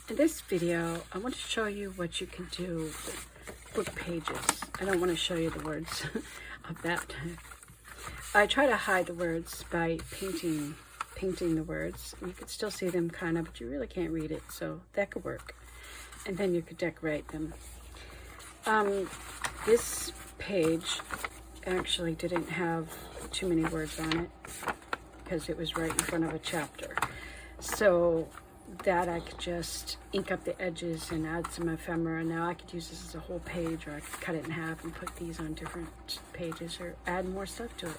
In this video, I want to show you what you can do with book pages. I don't want to show you the words of that. I try to hide the words by painting the words. You could still see them kind of, but you really can't read it, so that could work. And then you could decorate them. This page actually didn't have too many words on it because it was right in front of a chapter. So that I could just ink up the edges and add some ephemera. Now I could use this as a whole page, or I could cut it in half and put these on different pages or add more stuff to it.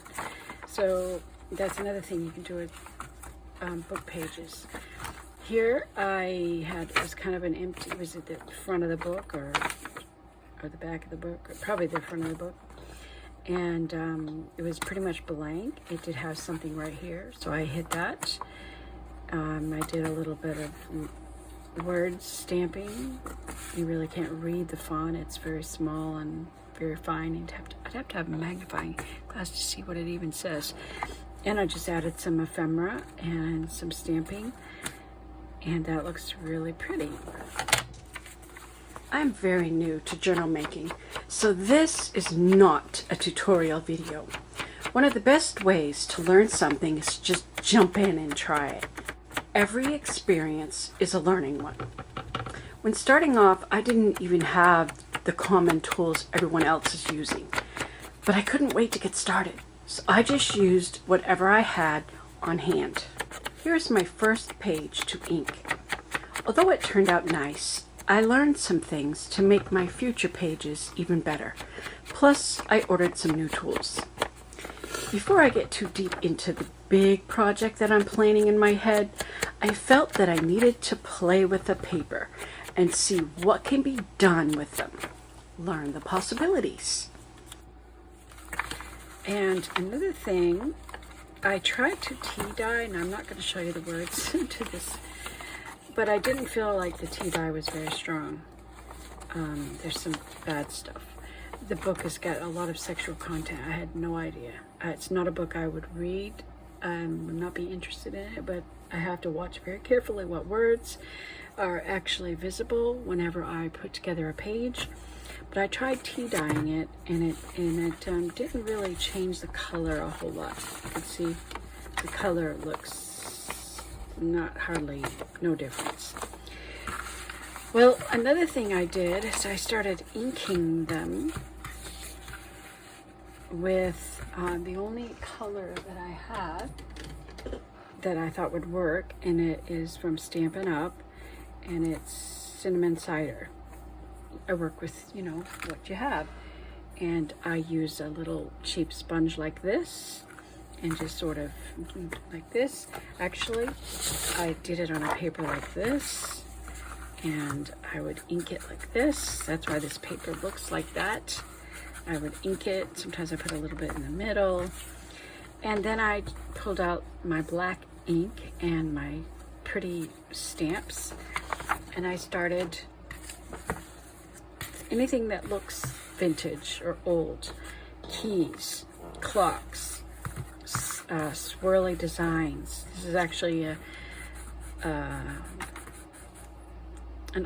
So that's another thing you can do with book pages. Here I had, it was kind of an empty, was it the front of the book or the back of the book, or probably the front of the book. And it was pretty much blank. It did have something right here, so I hid that. I did a little bit of word stamping. You really can't read the font. It's very small and very fine. I'd have to have a magnifying glass to see what it even says. And I just added some ephemera and some stamping, and that looks really pretty. I'm very new to journal making, so this is not a tutorial video. One of the best ways to learn something is to just jump in and try it. Every experience is a learning one. When starting off, I didn't even have the common tools everyone else is using, but I couldn't wait to get started, so I just used whatever I had on hand. Here's my first page to ink. Although it turned out nice, I learned some things to make my future pages even better. Plus, I ordered some new tools. Before I get too deep into the big project that I'm planning in my head, I felt that I needed to play with the paper and see what can be done with them. Learn the possibilities. And another thing, I tried to tea dye, and I'm not going to show you the words to this, but I didn't feel like the tea dye was very strong. There's some bad stuff. The book has got a lot of sexual content. I had no idea. It's not a book I would read. Would not be interested in it, but I have to watch very carefully what words are actually visible whenever I put together a page. But I tried tea dyeing it, and it didn't really change the color a whole lot. You can see the color looks no difference. Well, another thing I did is I started inking them with the only color that I had that I thought would work, and it is from Stampin' Up, and it's cinnamon cider. I work with, what you have, and I use a little cheap sponge like this and just sort of like this. Actually, I did it on a paper like this, and I would ink it like this. That's why this paper looks like that. I would ink it. Sometimes I put a little bit in the middle. And then I pulled out my black ink and my pretty stamps, and I started anything that looks vintage or old. Keys, clocks, swirly designs. This is actually an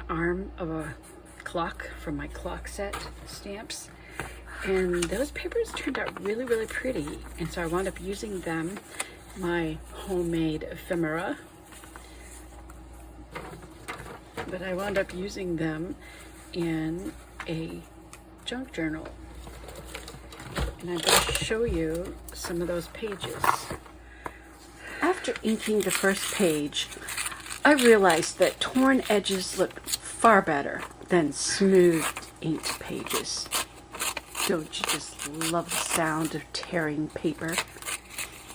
arm of a clock from my clock set stamps. And those papers turned out really, really pretty. And so I wound up using them, my homemade ephemera. But I wound up using them in a junk journal. And I'm going to show you some of those pages. After inking the first page, I realized that torn edges look far better than smooth inked pages. Don't you just love the sound of tearing paper?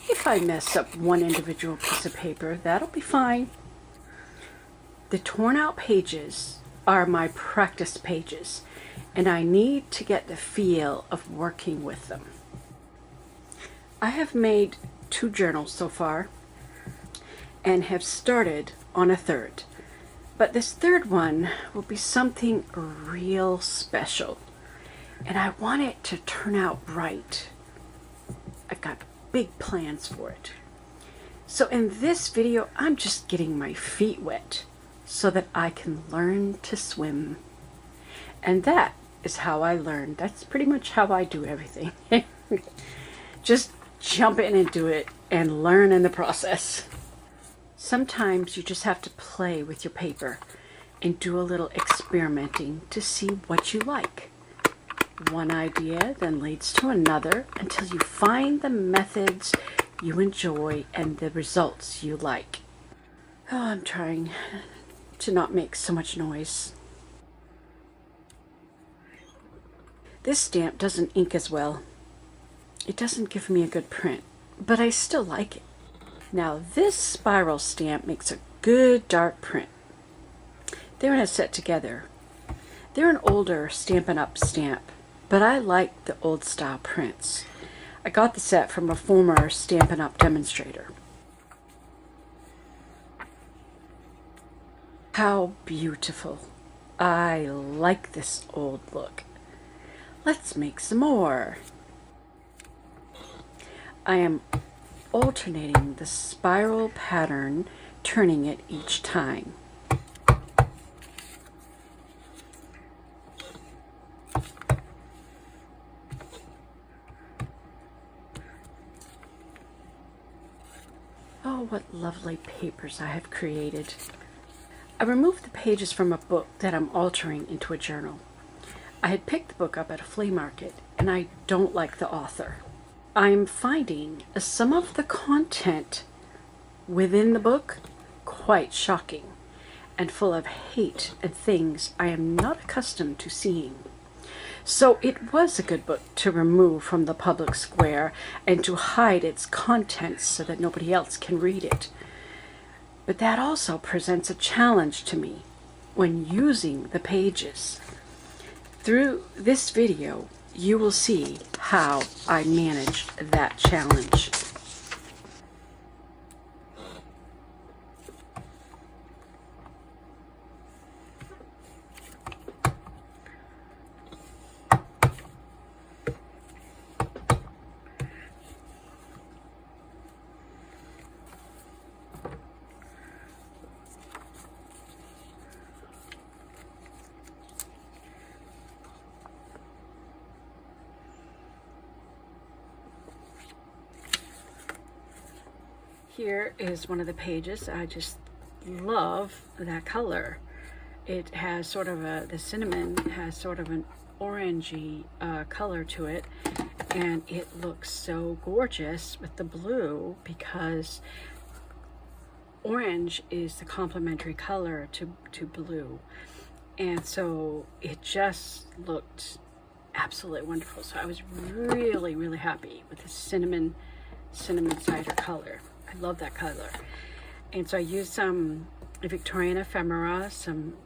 If I mess up one individual piece of paper, that'll be fine. The torn out pages are my practice pages, and I need to get the feel of working with them. I have made 2 journals so far and have started on a third. But this third one will be something real special, and I want it to turn out right. I've got big plans for it. So in this video, I'm just getting my feet wet. so that I can learn to swim. And that is how I learned. That's pretty much how I do everything. Just jump in and do it and learn in the process. Sometimes you just have to play with your paper and do a little experimenting to see what you like. One idea then leads to another until you find the methods you enjoy and the results you like. Oh, I'm trying to not make so much noise. This stamp doesn't ink as well. It doesn't give me a good print, but I still like it. Now this spiral stamp makes a good dark print. They're in a set together. They're an older Stampin' Up! Stamp, but I like the old style prints. I got the set from a former Stampin' Up! Demonstrator. How beautiful. I like this old look. Let's make some more. I am alternating the spiral pattern, turning it each time. Oh, what lovely papers I have created. I removed the pages from a book that I'm altering into a journal. I had picked the book up at a flea market, and I don't like the author. I'm finding some of the content within the book quite shocking and full of hate and things I am not accustomed to seeing. So it was a good book to remove from the public square and to hide its contents so that nobody else can read it. But that also presents a challenge to me when using the pages. Through this video, you will see how I managed that challenge. Here is one of the pages. I just love that color. It has sort of the cinnamon has sort of an orangey color to it, and it looks so gorgeous with the blue because orange is the complementary color to blue, and so it just looked absolutely wonderful. So I was really happy with the cinnamon cider color. I love that color. And so I used some Victorian ephemera, some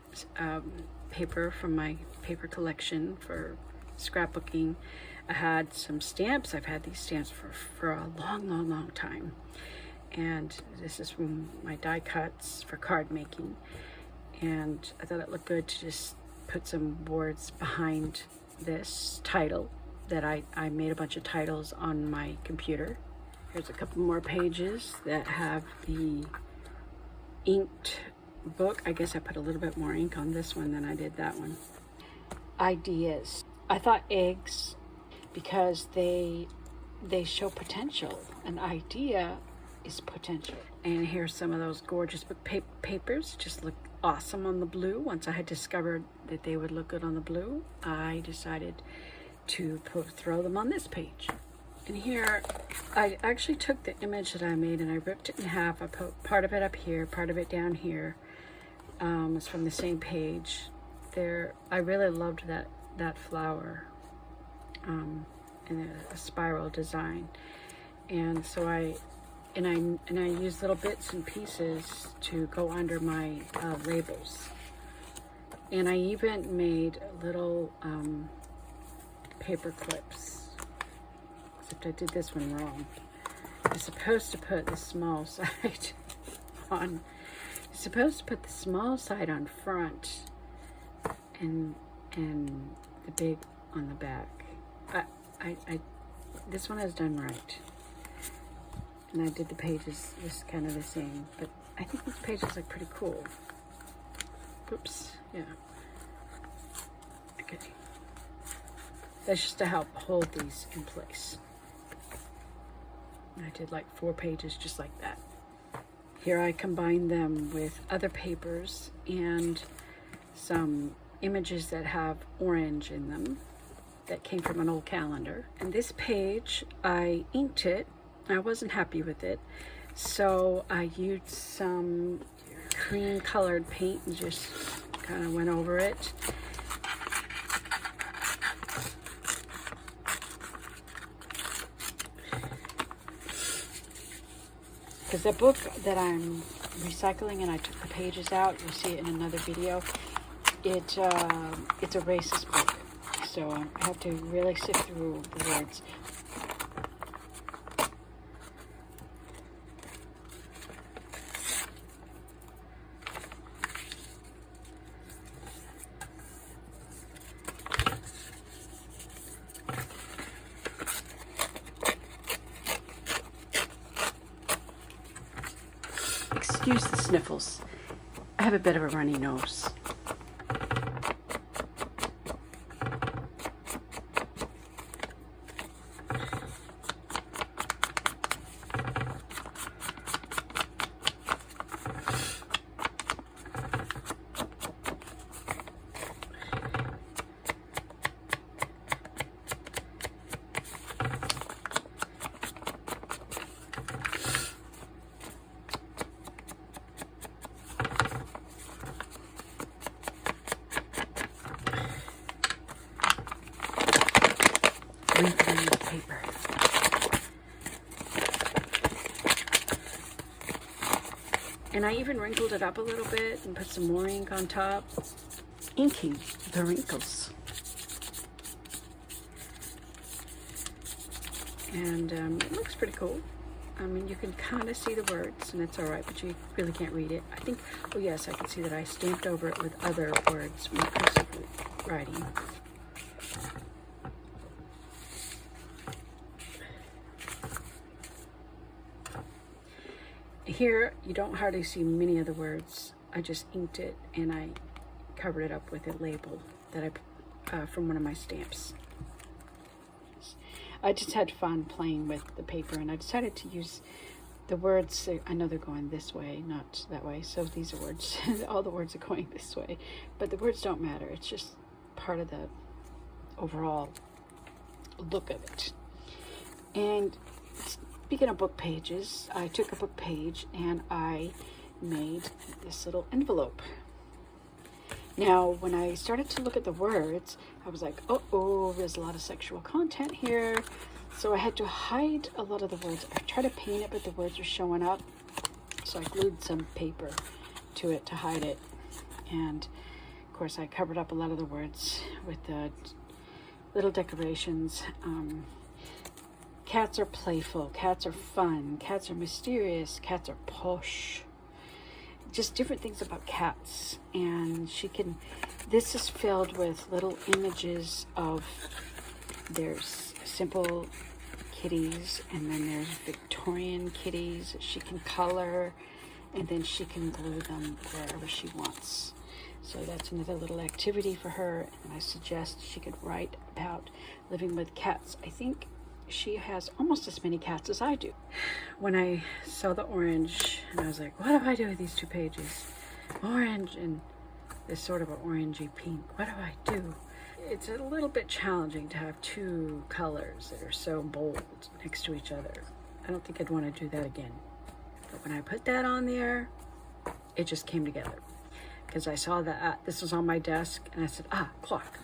paper from my paper collection for scrapbooking. I had some stamps. I've had these stamps for a long time. And this is from my die cuts for card making. And I thought it looked good to just put some words behind this title that I made a bunch of titles on my computer. Here's a couple more pages that have the inked book. I guess I put a little bit more ink on this one than I did that one. Ideas. I thought eggs because they show potential. An idea is potential. And here's some of those gorgeous book papers. Just look awesome on the blue. Once I had discovered that they would look good on the blue, I decided to throw them on this page. And here, I actually took the image that I made and I ripped it in half. I put part of it up here, part of it down here. It's from the same page. I really loved that flower and a spiral design. And so I used little bits and pieces to go under my labels. And I even made little paper clips. Except I did this one wrong. You're supposed to put the small side on. You're supposed to put the small side on front, and the big on the back. This one is done right, and I did the pages just kind of the same. But I think these pages look pretty cool. Oops, yeah. Okay. That's just to help hold these in place. I did like 4 pages just like that. Here I combined them with other papers and some images that have orange in them that came from an old calendar. And this page, I inked it. I wasn't happy with it, so I used some cream colored paint and just kind of went over it. Because the book that I'm recycling, and I took the pages out, you'll see it in another video, it's a racist book, so I have to really sift through the words. Excuse the sniffles. I have a bit of a runny nose. Wrinkling the paper. And I even wrinkled it up a little bit and put some more ink on top, inking the wrinkles. And it looks pretty cool. I mean, you can kind of see the words, and it's all right, but you really can't read it. I think, oh yes, I can see that I stamped over it with other words from cursive writing. Here, you don't hardly see many of the words. I just inked it and I covered it up with a label that I from one of my stamps. I just had fun playing with the paper, and I decided to use the words. I know they're going this way, not that way, so these are words. All the words are going this way, but the words don't matter. It's just part of the overall look of it. And speaking of book pages, I took a book page and I made this little envelope. Now, when I started to look at the words, I was like, oh, there's a lot of sexual content here. So I had to hide a lot of the words. I tried to paint it, but the words were showing up. So I glued some paper to it to hide it. And of course, I covered up a lot of the words with the little decorations. Cats are playful, cats are fun, cats are mysterious, cats are posh. Just different things about cats. And this is filled with little images of, there's simple kitties, and then there's Victorian kitties that she can color, and then she can glue them wherever she wants. So that's another little activity for her, and I suggest she could write about living with cats. I think she has almost as many cats as I do. When I saw the orange, and I was like, what do I do with these 2 pages? Orange and this sort of an orangey pink. What do I do? It's a little bit challenging to have 2 colors that are so bold next to each other. I don't think I'd want to do that again. But when I put that on there, it just came together. Because I saw that this was on my desk, and I said, clock.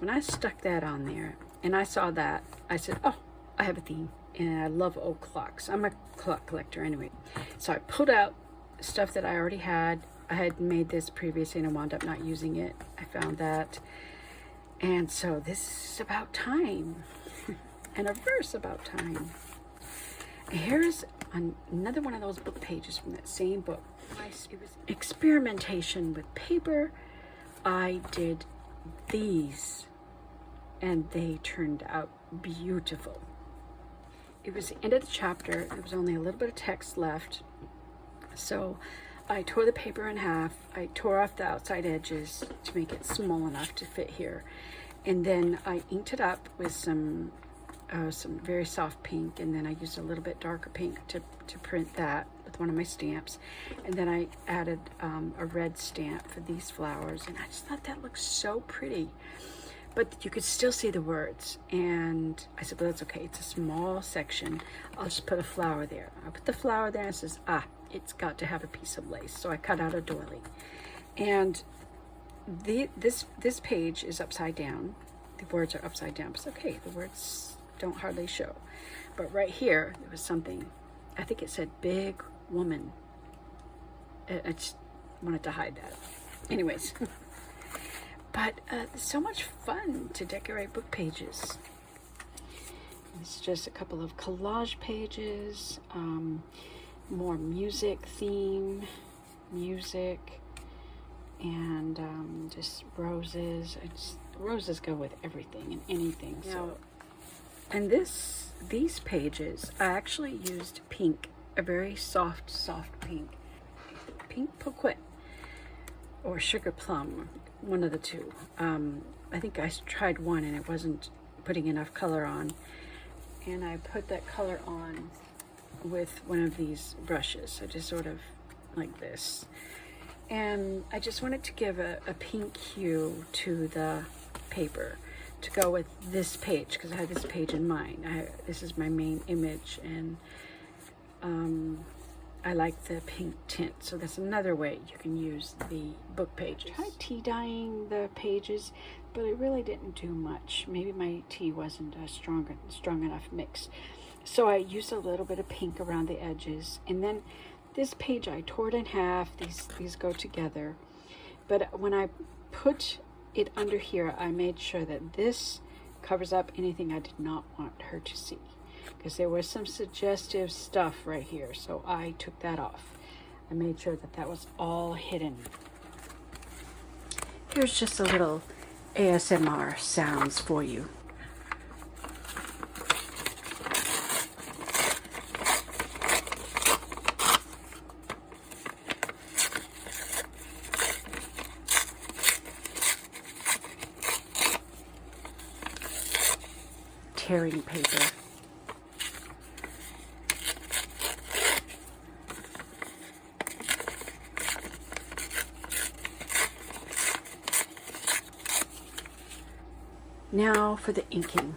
When I stuck that on there, and I saw that, I said, oh, I have a theme, and I love old clocks. I'm a clock collector anyway. So I pulled out stuff that I already had. I had made this previously and I wound up not using it. I found that. And so this is about time. And a verse about time. Here's another one of those book pages from that same book. It was experimentation with paper. I did these, and they turned out beautiful. It was the end of the chapter. There was only a little bit of text left. So I tore the paper in half. I tore off the outside edges to make it small enough to fit here. And then I inked it up with some very soft pink, and then I used a little bit darker pink to print that with one of my stamps. And then I added a red stamp for these flowers, and I just thought that looked so pretty. But you could still see the words, and I said, well, that's okay. It's a small section. I'll just put a flower there. I put the flower there, and it says, it's got to have a piece of lace. So I cut out a doily. And this page is upside down. The words are upside down. But it's okay. The words don't hardly show. But right here, there was something. I think it said big woman. I just wanted to hide that. Anyways. But so much fun to decorate book pages. It's just a couple of collage pages, more music theme, music, and just roses. Roses go with everything and anything. So, and these pages, I actually used pink, a very soft pink Poquet or sugar plum. One of the two. I think I tried one and it wasn't putting enough color on, and I put that color on with one of these brushes. So just sort of like this, and I just wanted to give a pink hue to the paper to go with this page, because I had this page in mind. This is my main image, and I like the pink tint, so that's another way you can use the book pages. I tried tea dyeing the pages, but it really didn't do much. Maybe my tea wasn't a strong enough mix. So I used a little bit of pink around the edges, and then this page I tore it in half. These go together, but when I put it under here, I made sure that this covers up anything I did not want her to see, because there was some suggestive stuff right here, so I took that off. I made sure that that was all hidden. Here's just a little ASMR sounds for you. Tearing paper. Now for the inking.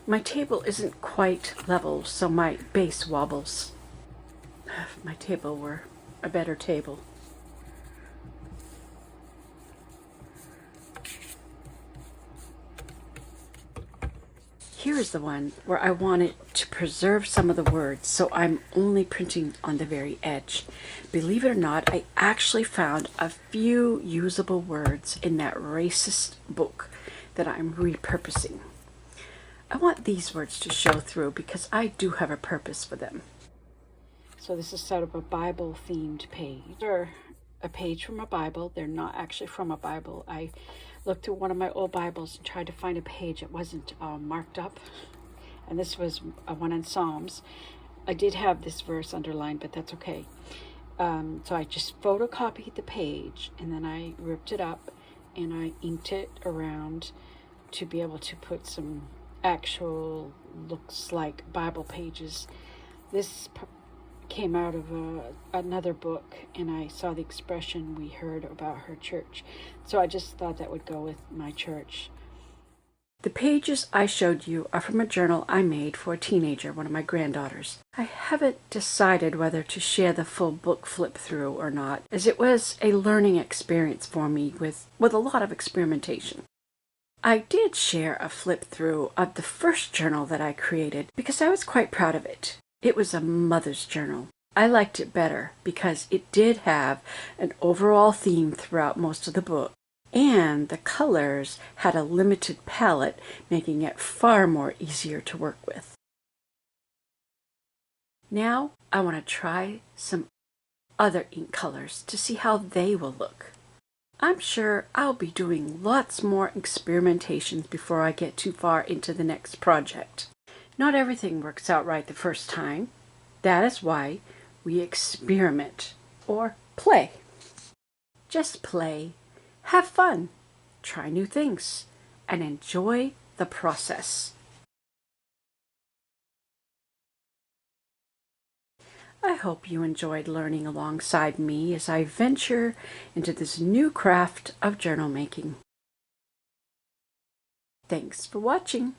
My table isn't quite level, so my base wobbles. If my table were a better table. Here is the one where I wanted to preserve some of the words, so I'm only printing on the very edge. Believe it or not, I actually found a few usable words in that racist book that I'm repurposing. I want these words to show through because I do have a purpose for them. So this is sort of a Bible themed page, or a page from a Bible. They're not actually from a Bible. I looked at one of my old Bibles and tried to find a page that wasn't marked up, and this was one in Psalms. I did have this verse underlined, but that's okay. So I just photocopied the page, and then I ripped it up and I inked it around to be able to put some actual looks like Bible pages. This came out of another book, and I saw the expression we heard about her church, so I just thought that would go with my church. The pages I showed you are from a journal I made for a teenager, one of my granddaughters. I haven't decided whether to share the full book flip through or not, as it was a learning experience for me with a lot of experimentation. I did share a flip through of the first journal that I created because I was quite proud of it. It was a mother's journal. I liked it better because it did have an overall theme throughout most of the book, and the colors had a limited palette, making it far more easier to work with. Now I want to try some other ink colors to see how they will look. I'm sure I'll be doing lots more experimentations before I get too far into the next project. Not everything works out right the first time. That is why we experiment or play. Just play, have fun, try new things, and enjoy the process. I hope you enjoyed learning alongside me as I venture into this new craft of journal making. Thanks for watching.